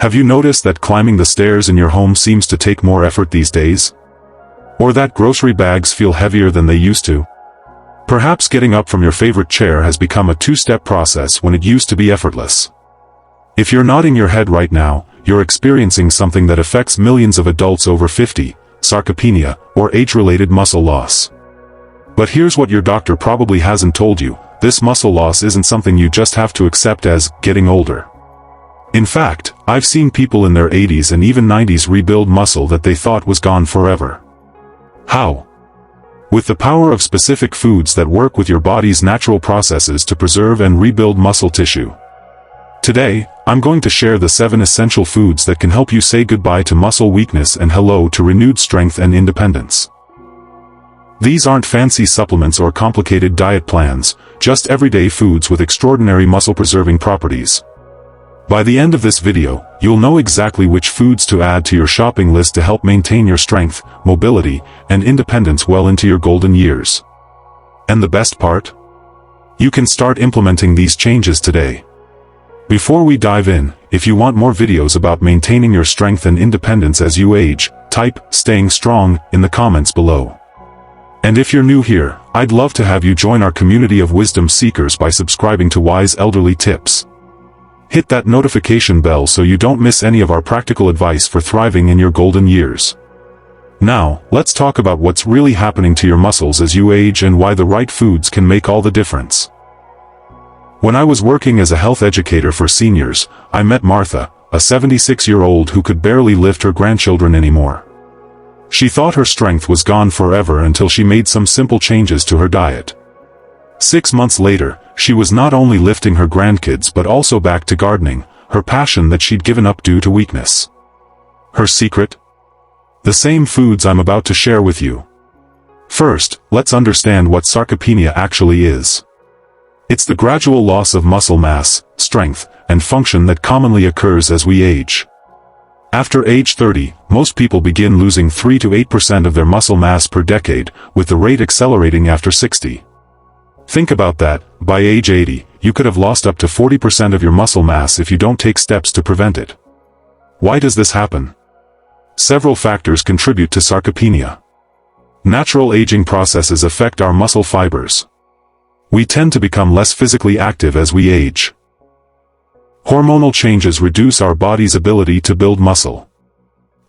Have you noticed that climbing the stairs in your home seems to take more effort these days? Or that grocery bags feel heavier than they used to? Perhaps getting up from your favorite chair has become a two-step process when it used to be effortless. If you're nodding your head right now, you're experiencing something that affects millions of adults over 50, sarcopenia, or age-related muscle loss. But here's what your doctor probably hasn't told you: this muscle loss isn't something you just have to accept as getting older. In fact, I've seen people in their 80s and even 90s rebuild muscle that they thought was gone forever. How? With the power of specific foods that work with your body's natural processes to preserve and rebuild muscle tissue. Today, I'm going to share the 7 essential foods that can help you say goodbye to muscle weakness and hello to renewed strength and independence. These aren't fancy supplements or complicated diet plans, just everyday foods with extraordinary muscle-preserving properties. By the end of this video, you'll know exactly which foods to add to your shopping list to help maintain your strength, mobility, and independence well into your golden years. And the best part? You can start implementing these changes today. Before we dive in, if you want more videos about maintaining your strength and independence as you age, type "staying strong" in the comments below. And if you're new here, I'd love to have you join our community of wisdom seekers by subscribing to Wise Elderly Tips. Hit that notification bell so you don't miss any of our practical advice for thriving in your golden years. Now, let's talk about what's really happening to your muscles as you age and why the right foods can make all the difference. When I was working as a health educator for seniors, I met Martha, a 76-year-old who could barely lift her grandchildren anymore. She thought her strength was gone forever until she made some simple changes to her diet. 6 months later, she was not only lifting her grandkids but also back to gardening, her passion that she'd given up due to weakness. Her secret? The same foods I'm about to share with you. First, let's understand what sarcopenia actually is. It's the gradual loss of muscle mass, strength, and function that commonly occurs as we age. After age 30, most people begin losing 3 to 8% of their muscle mass per decade, with the rate accelerating after 60. Think about that: by age 80, you could have lost up to 40% of your muscle mass if you don't take steps to prevent it. Why does this happen? Several factors contribute to sarcopenia. Natural aging processes affect our muscle fibers. We tend to become less physically active as we age. Hormonal changes reduce our body's ability to build muscle.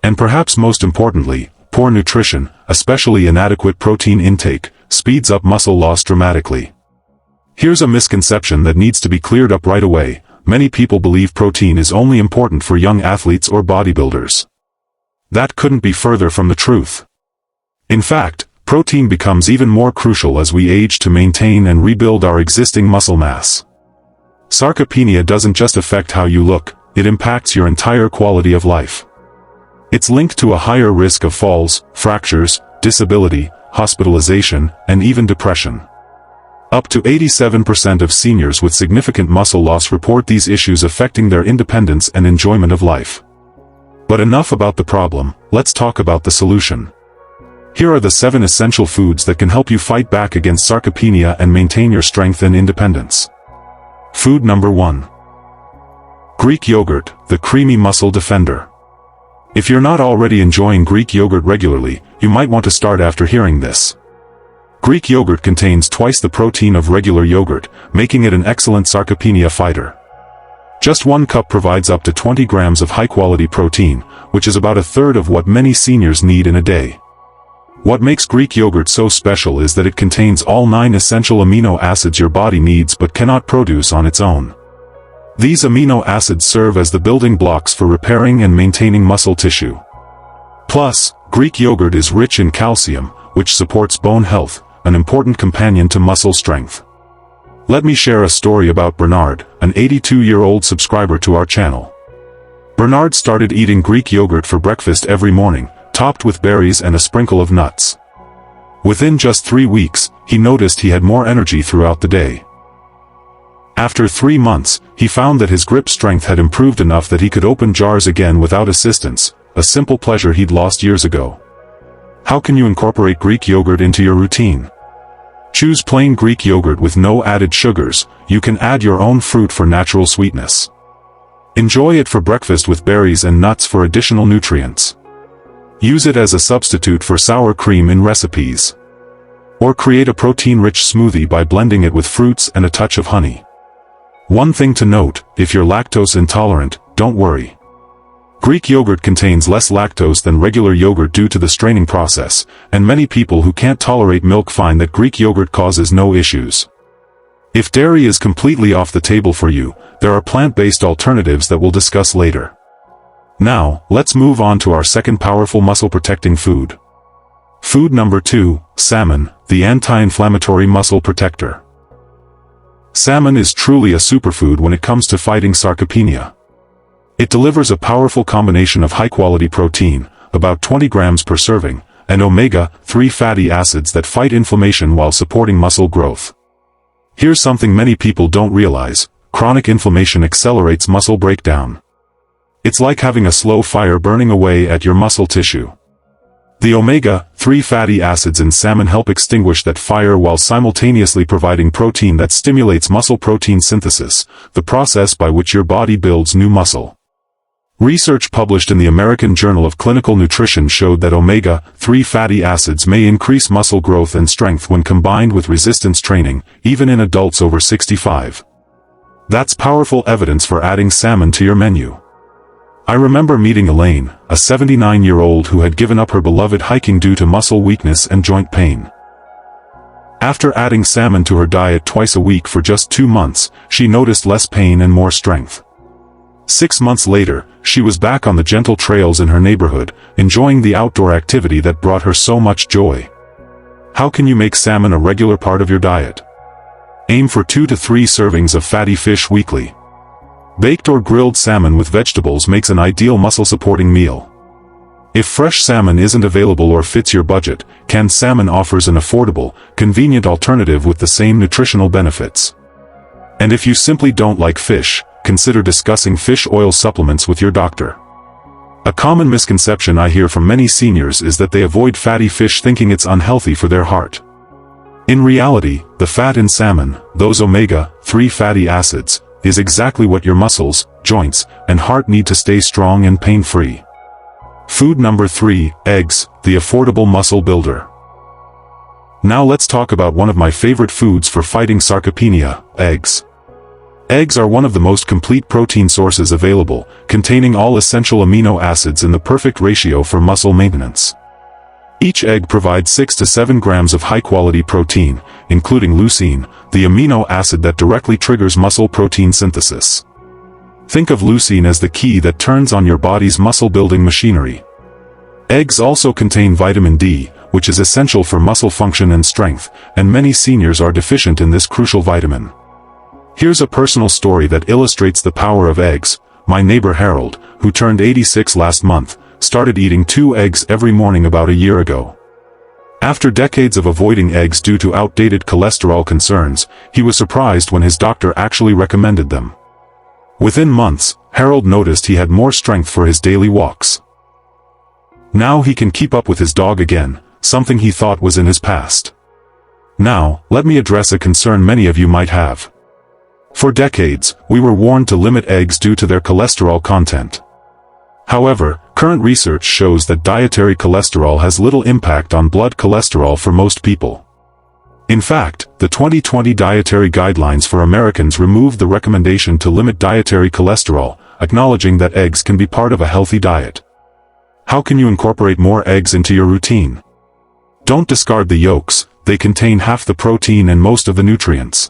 And perhaps most importantly, poor nutrition, especially inadequate protein intake, speeds up muscle loss dramatically. Here's a misconception that needs to be cleared up right away: many people believe protein is only important for young athletes or bodybuilders. That couldn't be further from the truth. In fact, protein becomes even more crucial as we age to maintain and rebuild our existing muscle mass. Sarcopenia doesn't just affect how you look, it impacts your entire quality of life. It's linked to a higher risk of falls, fractures, disability, hospitalization, and even depression. Up to 87% of seniors with significant muscle loss report these issues affecting their independence and enjoyment of life. But enough about the problem, let's talk about the solution. Here are the 7 essential foods that can help you fight back against sarcopenia and maintain your strength and independence. Food number 1. Greek yogurt, the creamy muscle defender. If you're not already enjoying Greek yogurt regularly, you might want to start after hearing this. Greek yogurt contains twice the protein of regular yogurt, making it an excellent sarcopenia fighter. Just 1 cup provides up to 20 grams of high-quality protein, which is about a third of what many seniors need in a day. What makes Greek yogurt so special is that it contains all 9 essential amino acids your body needs but cannot produce on its own. These amino acids serve as the building blocks for repairing and maintaining muscle tissue. Plus, Greek yogurt is rich in calcium, which supports bone health, an important companion to muscle strength. Let me share a story about Bernard, an 82-year-old subscriber to our channel. Bernard started eating Greek yogurt for breakfast every morning, topped with berries and a sprinkle of nuts. Within just 3 weeks, he noticed he had more energy throughout the day. After 3 months, he found that his grip strength had improved enough that he could open jars again without assistance, a simple pleasure he'd lost years ago. How can you incorporate Greek yogurt into your routine? Choose plain Greek yogurt with no added sugars. You can add your own fruit for natural sweetness. Enjoy it for breakfast with berries and nuts for additional nutrients. Use it as a substitute for sour cream in recipes. Or create a protein-rich smoothie by blending it with fruits and a touch of honey. One thing to note, if you're lactose intolerant, don't worry. Greek yogurt contains less lactose than regular yogurt due to the straining process, and many people who can't tolerate milk find that Greek yogurt causes no issues. If dairy is completely off the table for you, there are plant-based alternatives that we'll discuss later. Now, let's move on to our second powerful muscle-protecting food. Food number 2, salmon, the anti-inflammatory muscle protector. Salmon is truly a superfood when it comes to fighting sarcopenia. It delivers a powerful combination of high-quality protein, about 20 grams per serving, and omega-3 fatty acids that fight inflammation while supporting muscle growth. Here's something many people don't realize: chronic inflammation accelerates muscle breakdown. It's like having a slow fire burning away at your muscle tissue. The omega-3 fatty acids in salmon help extinguish that fire while simultaneously providing protein that stimulates muscle protein synthesis, the process by which your body builds new muscle. Research published in the American Journal of Clinical Nutrition showed that omega-3 fatty acids may increase muscle growth and strength when combined with resistance training, even in adults over 65. That's powerful evidence for adding salmon to your menu. I remember meeting Elaine, a 79-year-old who had given up her beloved hiking due to muscle weakness and joint pain. After adding salmon to her diet twice a week for just 2 months, she noticed less pain and more strength. 6 months later, she was back on the gentle trails in her neighborhood, enjoying the outdoor activity that brought her so much joy. How can you make salmon a regular part of your diet? Aim for 2 to 3 servings of fatty fish weekly. Baked or grilled salmon with vegetables makes an ideal muscle-supporting meal. If fresh salmon isn't available or fits your budget, canned salmon offers an affordable, convenient alternative with the same nutritional benefits. And if you simply don't like fish, consider discussing fish oil supplements with your doctor. A common misconception I hear from many seniors is that they avoid fatty fish thinking it's unhealthy for their heart. In reality, the fat in salmon, those omega-3 fatty acids, is exactly what your muscles, joints, and heart need to stay strong and pain-free. Food number 3, eggs, the affordable muscle builder. Now let's talk about one of my favorite foods for fighting sarcopenia, eggs. Eggs are one of the most complete protein sources available, containing all essential amino acids in the perfect ratio for muscle maintenance. Each egg provides 6 to 7 grams of high-quality protein, including leucine, the amino acid that directly triggers muscle protein synthesis. Think of leucine as the key that turns on your body's muscle-building machinery. Eggs also contain vitamin D, which is essential for muscle function and strength, and many seniors are deficient in this crucial vitamin. Here's a personal story that illustrates the power of eggs. My neighbor Harold, who turned 86 last month, started eating 2 eggs every morning about a year ago. After decades of avoiding eggs due to outdated cholesterol concerns, he was surprised when his doctor actually recommended them. Within months, Harold noticed he had more strength for his daily walks. Now he can keep up with his dog again, something he thought was in his past. Now, let me address a concern many of you might have. For decades, we were warned to limit eggs due to their cholesterol content. However, current research shows that dietary cholesterol has little impact on blood cholesterol for most people. In fact, the 2020 Dietary Guidelines for Americans removed the recommendation to limit dietary cholesterol, acknowledging that eggs can be part of a healthy diet. How can you incorporate more eggs into your routine? Don't discard the yolks, they contain half the protein and most of the nutrients.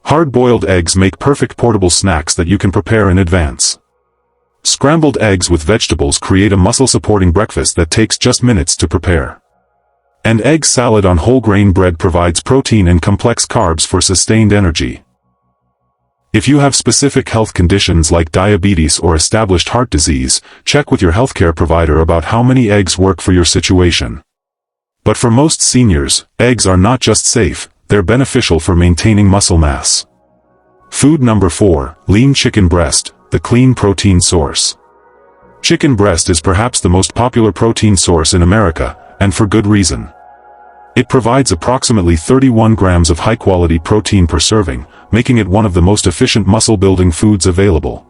Hard-boiled eggs make perfect portable snacks that you can prepare in advance. Scrambled eggs with vegetables create a muscle-supporting breakfast that takes just minutes to prepare. And egg salad on whole grain bread provides protein and complex carbs for sustained energy. If you have specific health conditions like diabetes or established heart disease, check with your healthcare provider about how many eggs work for your situation. But for most seniors, eggs are not just safe, they're beneficial for maintaining muscle mass. Food number 4, lean chicken breast, the clean protein source. Chicken breast is perhaps the most popular protein source in America, and for good reason. It provides approximately 31 grams of high-quality protein per serving, making it one of the most efficient muscle-building foods available.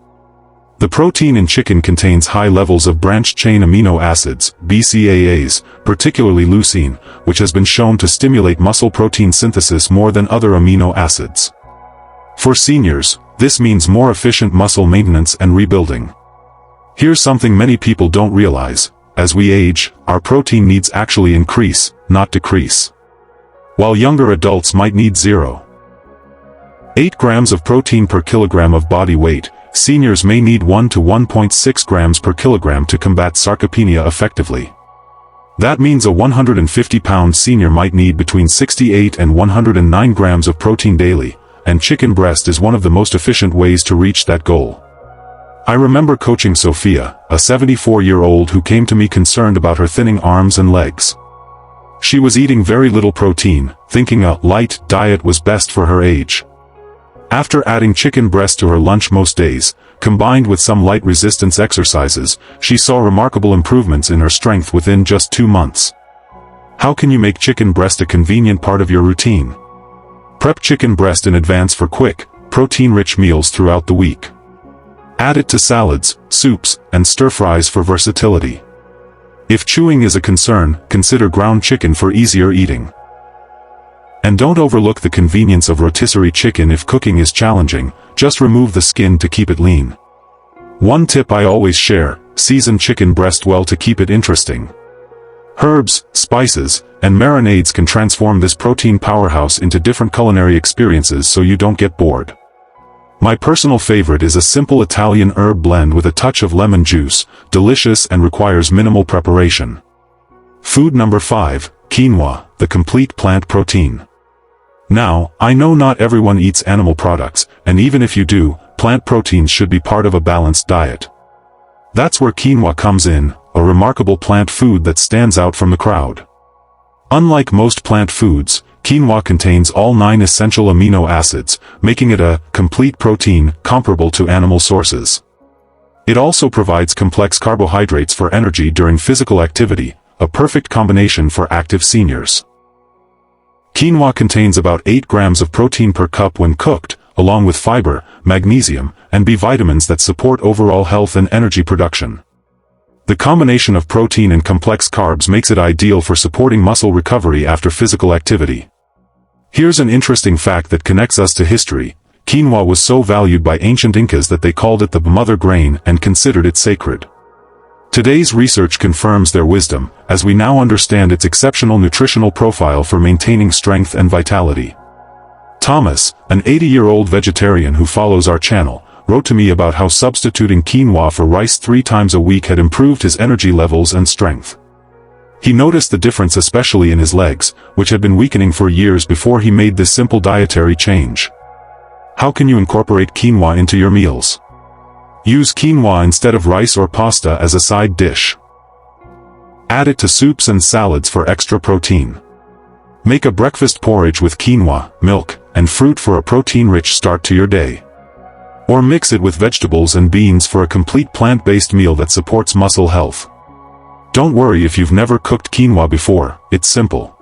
The protein in chicken contains high levels of branched-chain amino acids, BCAAs, particularly leucine, which has been shown to stimulate muscle protein synthesis more than other amino acids. For seniors, this means more efficient muscle maintenance and rebuilding. Here's something many people don't realize: as we age, our protein needs actually increase, not decrease. While younger adults might need 0.8 grams of protein per kilogram of body weight, seniors may need 1 to 1.6 grams per kilogram to combat sarcopenia effectively. That means a 150-pound senior might need between 68 and 109 grams of protein daily, and chicken breast is one of the most efficient ways to reach that goal. I remember coaching Sophia, a 74-year-old who came to me concerned about her thinning arms and legs. She was eating very little protein, thinking a light diet was best for her age. After adding chicken breast to her lunch most days, combined with some light resistance exercises, she saw remarkable improvements in her strength within just 2 months. How can you make chicken breast a convenient part of your routine? Prep chicken breast in advance for quick, protein-rich meals throughout the week. Add it to salads, soups, and stir-fries for versatility. If chewing is a concern, consider ground chicken for easier eating. And don't overlook the convenience of rotisserie chicken if cooking is challenging. Just remove the skin to keep it lean. One tip I always share: season chicken breast well to keep it interesting. Herbs, spices, and marinades can transform this protein powerhouse into different culinary experiences so you don't get bored. My personal favorite is a simple Italian herb blend with a touch of lemon juice, delicious and requires minimal preparation. Food number 5, quinoa, the complete plant protein. Now, I know not everyone eats animal products, and even if you do, plant proteins should be part of a balanced diet. That's where quinoa comes in, a remarkable plant food that stands out from the crowd. Unlike most plant foods, quinoa contains all 9 essential amino acids, making it a complete protein comparable to animal sources. It also provides complex carbohydrates for energy during physical activity, a perfect combination for active seniors. Quinoa contains about 8 grams of protein per cup when cooked, along with fiber, magnesium, and B vitamins that support overall health and energy production. The combination of protein and complex carbs makes it ideal for supporting muscle recovery after physical activity. Here's an interesting fact that connects us to history. Quinoa was so valued by ancient Incas that they called it the mother grain and considered it sacred. Today's research confirms their wisdom, as we now understand its exceptional nutritional profile for maintaining strength and vitality. Thomas, an 80-year-old vegetarian who follows our channel, wrote to me about how substituting quinoa for rice 3 times a week had improved his energy levels and strength. He noticed the difference especially in his legs, which had been weakening for years before he made this simple dietary change. How can you incorporate quinoa into your meals? Use quinoa instead of rice or pasta as a side dish. Add it to soups and salads for extra protein. Make a breakfast porridge with quinoa, milk, and fruit for a protein-rich start to your day. Or mix it with vegetables and beans for a complete plant-based meal that supports muscle health. Don't worry if you've never cooked quinoa before, it's simple.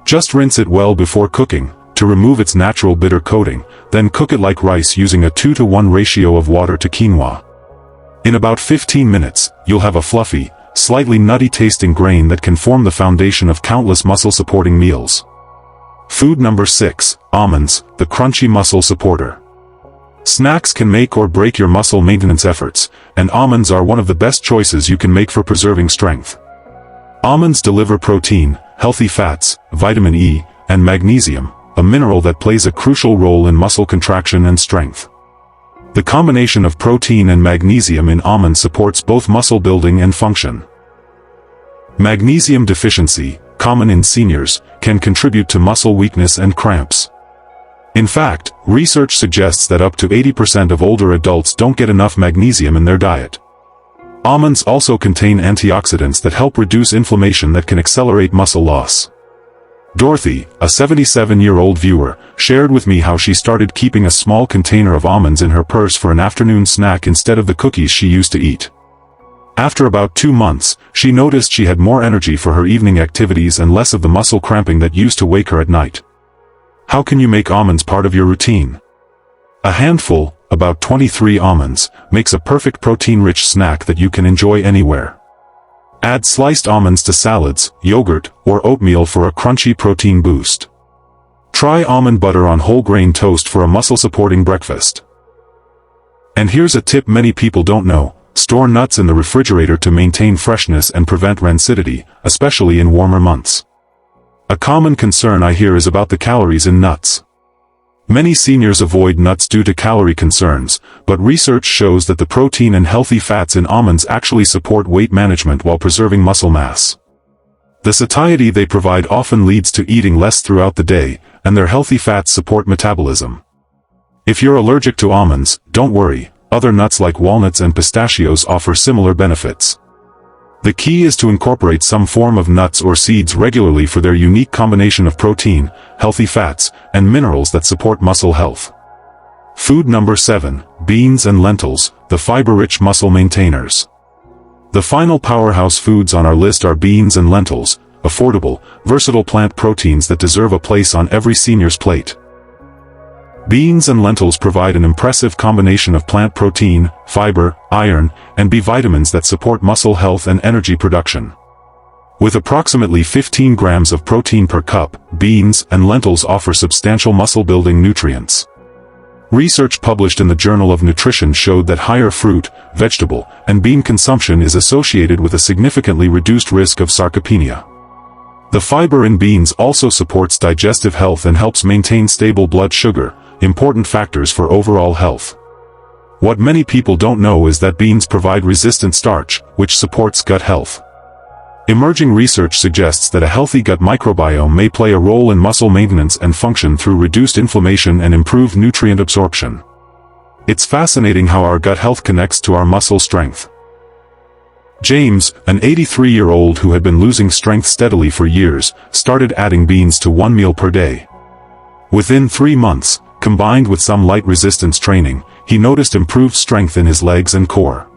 Just rinse it well before cooking, to remove its natural bitter coating, then cook it like rice using a 2-to-1 ratio of water to quinoa. In about 15 minutes, you'll have a fluffy, slightly nutty-tasting grain that can form the foundation of countless muscle-supporting meals. Food number 6, almonds, the crunchy muscle supporter. Snacks can make or break your muscle maintenance efforts, and almonds are one of the best choices you can make for preserving strength. Almonds deliver protein, healthy fats, vitamin E, and magnesium, a mineral that plays a crucial role in muscle contraction and strength. The combination of protein and magnesium in almonds supports both muscle building and function. Magnesium deficiency, common in seniors, can contribute to muscle weakness and cramps. In fact, research suggests that up to 80% of older adults don't get enough magnesium in their diet. Almonds also contain antioxidants that help reduce inflammation that can accelerate muscle loss. Dorothy, a 77-year-old viewer, shared with me how she started keeping a small container of almonds in her purse for an afternoon snack instead of the cookies she used to eat. After about 2 months, she noticed she had more energy for her evening activities and less of the muscle cramping that used to wake her at night. How can you make almonds part of your routine? A handful, about 23 almonds, makes a perfect protein-rich snack that you can enjoy anywhere. Add sliced almonds to salads, yogurt, or oatmeal for a crunchy protein boost. Try almond butter on whole grain toast for a muscle-supporting breakfast. And here's a tip many people don't know: store nuts in the refrigerator to maintain freshness and prevent rancidity, especially in warmer months. A common concern I hear is about the calories in nuts. Many seniors avoid nuts due to calorie concerns, but research shows that the protein and healthy fats in almonds actually support weight management while preserving muscle mass. The satiety they provide often leads to eating less throughout the day, and their healthy fats support metabolism. If you're allergic to almonds, don't worry, other nuts like walnuts and pistachios offer similar benefits. The key is to incorporate some form of nuts or seeds regularly for their unique combination of protein, healthy fats, and minerals that support muscle health. Food number 7, beans and lentils, the fiber-rich muscle maintainers. The final powerhouse foods on our list are beans and lentils, affordable, versatile plant proteins that deserve a place on every senior's plate. Beans and lentils provide an impressive combination of plant protein, fiber, iron, and B vitamins that support muscle health and energy production. With approximately 15 grams of protein per cup, beans and lentils offer substantial muscle-building nutrients. Research published in the Journal of Nutrition showed that higher fruit, vegetable, and bean consumption is associated with a significantly reduced risk of sarcopenia. The fiber in beans also supports digestive health and helps maintain stable blood sugar, important factors for overall health. What many people don't know is that beans provide resistant starch, which supports gut health. Emerging research suggests that a healthy gut microbiome may play a role in muscle maintenance and function through reduced inflammation and improved nutrient absorption. It's fascinating how our gut health connects to our muscle strength. James, an 83-year-old who had been losing strength steadily for years, started adding beans to one meal per day. Within 3 months, combined with some light resistance training, he noticed improved strength in his legs and core.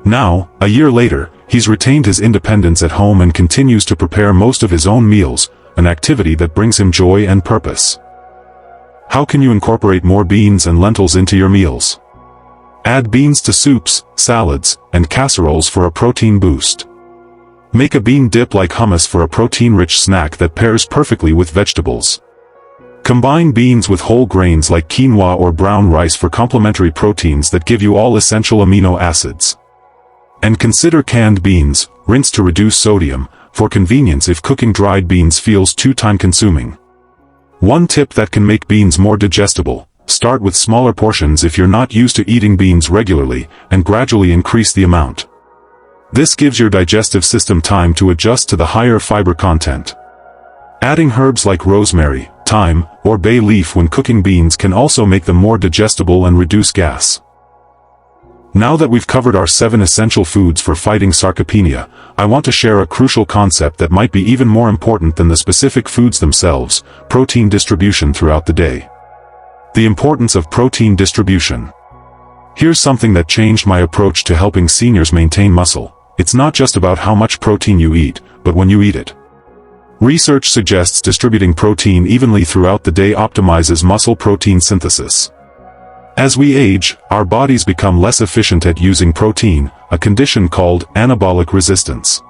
Now, a year later, he's retained his independence at home and continues to prepare most of his own meals, an activity that brings him joy and purpose. How can you incorporate more beans and lentils into your meals? Add beans to soups, salads, and casseroles for a protein boost. Make a bean dip like hummus for a protein-rich snack that pairs perfectly with vegetables. Combine beans with whole grains like quinoa or brown rice for complementary proteins that give you all essential amino acids. And consider canned beans, rinsed to reduce sodium, for convenience if cooking dried beans feels too time-consuming. One tip that can make beans more digestible: start with smaller portions if you're not used to eating beans regularly, and gradually increase the amount. This gives your digestive system time to adjust to the higher fiber content. Adding herbs like rosemary, thyme, or bay leaf when cooking beans can also make them more digestible and reduce gas. Now that we've covered our 7 essential foods for fighting sarcopenia, I want to share a crucial concept that might be even more important than the specific foods themselves: protein distribution throughout the day. The importance of protein distribution. Here's something that changed my approach to helping seniors maintain muscle. It's not just about how much protein you eat, but when you eat it. Research suggests distributing protein evenly throughout the day optimizes muscle protein synthesis. As we age, our bodies become less efficient at using protein, a condition called anabolic resistance.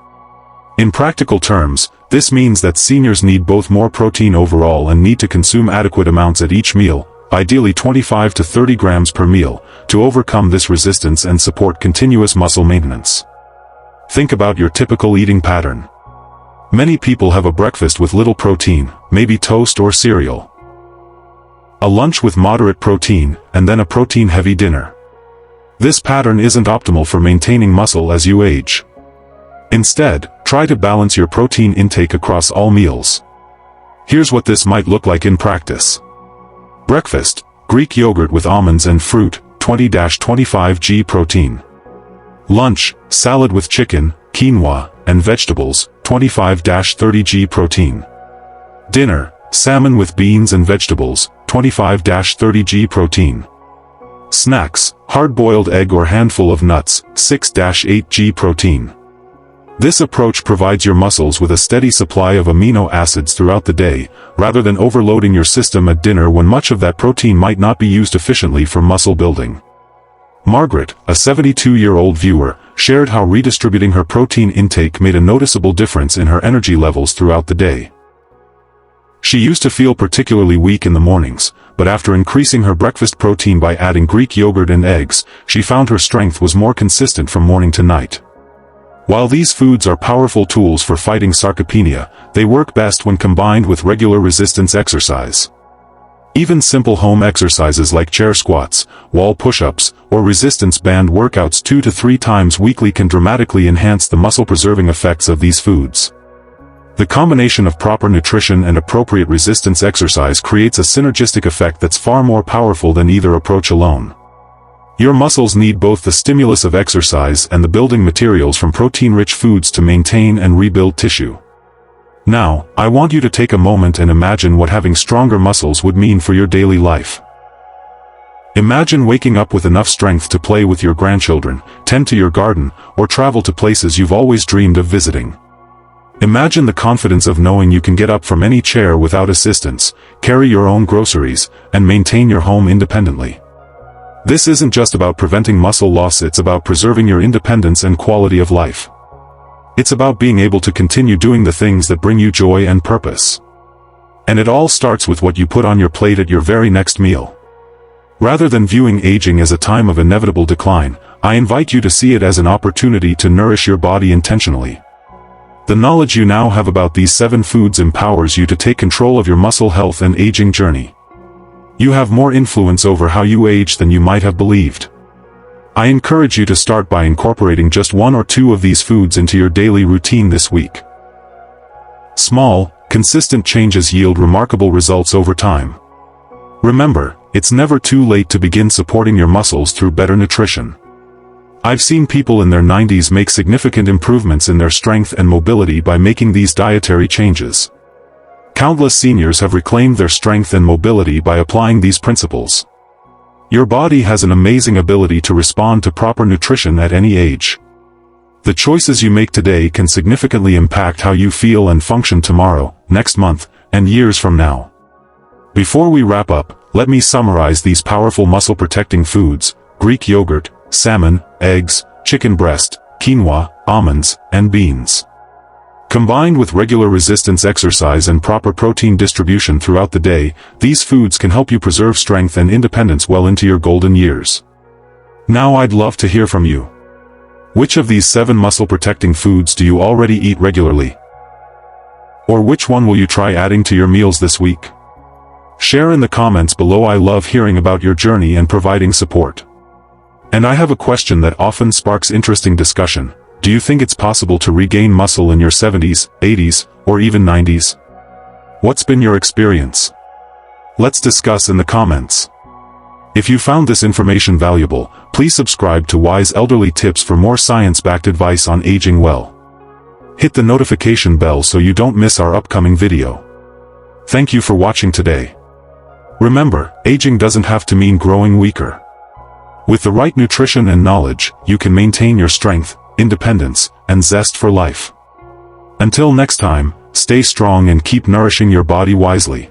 In practical terms, this means that seniors need both more protein overall and need to consume adequate amounts at each meal, ideally 25 to 30 grams per meal, to overcome this resistance and support continuous muscle maintenance. Think about your typical eating pattern. Many people have a breakfast with little protein, maybe toast or cereal. A lunch with moderate protein, and then a protein-heavy dinner. This pattern isn't optimal for maintaining muscle as you age. Instead, try to balance your protein intake across all meals. Here's what this might look like in practice. Breakfast: Greek yogurt with almonds and fruit, 20-25 g protein. Lunch: salad with chicken, quinoa, and vegetables, 25-30 g protein. Dinner: salmon with beans and vegetables, 25-30 g protein. Snacks: hard-boiled egg or handful of nuts, 6-8 g protein. This approach provides your muscles with a steady supply of amino acids throughout the day, rather than overloading your system at dinner when much of that protein might not be used efficiently for muscle building. Margaret, a 72-year-old viewer, shared how redistributing her protein intake made a noticeable difference in her energy levels throughout the day. She used to feel particularly weak in the mornings, but after increasing her breakfast protein by adding Greek yogurt and eggs, she found her strength was more consistent from morning to night. While these foods are powerful tools for fighting sarcopenia, they work best when combined with regular resistance exercise. Even simple home exercises like chair squats, wall push-ups, or resistance band workouts 2 to 3 times weekly can dramatically enhance the muscle-preserving effects of these foods. The combination of proper nutrition and appropriate resistance exercise creates a synergistic effect that's far more powerful than either approach alone. Your muscles need both the stimulus of exercise and the building materials from protein-rich foods to maintain and rebuild tissue. Now, I want you to take a moment and imagine what having stronger muscles would mean for your daily life. Imagine waking up with enough strength to play with your grandchildren, tend to your garden, or travel to places you've always dreamed of visiting. Imagine the confidence of knowing you can get up from any chair without assistance, carry your own groceries, and maintain your home independently. This isn't just about preventing muscle loss, it's about preserving your independence and quality of life. It's about being able to continue doing the things that bring you joy and purpose. And it all starts with what you put on your plate at your very next meal. Rather than viewing aging as a time of inevitable decline, I invite you to see it as an opportunity to nourish your body intentionally. The knowledge you now have about these 7 foods empowers you to take control of your muscle health and aging journey. You have more influence over how you age than you might have believed. I encourage you to start by incorporating just 1 or 2 of these foods into your daily routine this week. Small, consistent changes yield remarkable results over time. Remember, it's never too late to begin supporting your muscles through better nutrition. I've seen people in their 90s make significant improvements in their strength and mobility by making these dietary changes. Countless seniors have reclaimed their strength and mobility by applying these principles. Your body has an amazing ability to respond to proper nutrition at any age. The choices you make today can significantly impact how you feel and function tomorrow, next month, and years from now. Before we wrap up, let me summarize these powerful muscle-protecting foods: Greek yogurt, salmon, eggs, chicken breast, quinoa, almonds, and beans. Combined with regular resistance exercise and proper protein distribution throughout the day, these foods can help you preserve strength and independence well into your golden years. Now I'd love to hear from you. Which of these 7 muscle-protecting foods do you already eat regularly? Or which one will you try adding to your meals this week? Share in the comments below. I love hearing about your journey and providing support. And I have a question that often sparks interesting discussion. Do you think it's possible to regain muscle in your 70s, 80s, or even 90s? What's been your experience? Let's discuss in the comments. If you found this information valuable, please subscribe to Wise Elderly Tips for more science-backed advice on aging well. Hit the notification bell so you don't miss our upcoming video. Thank you for watching today. Remember, aging doesn't have to mean growing weaker. With the right nutrition and knowledge, you can maintain your strength, independence, and zest for life. Until next time, stay strong and keep nourishing your body wisely.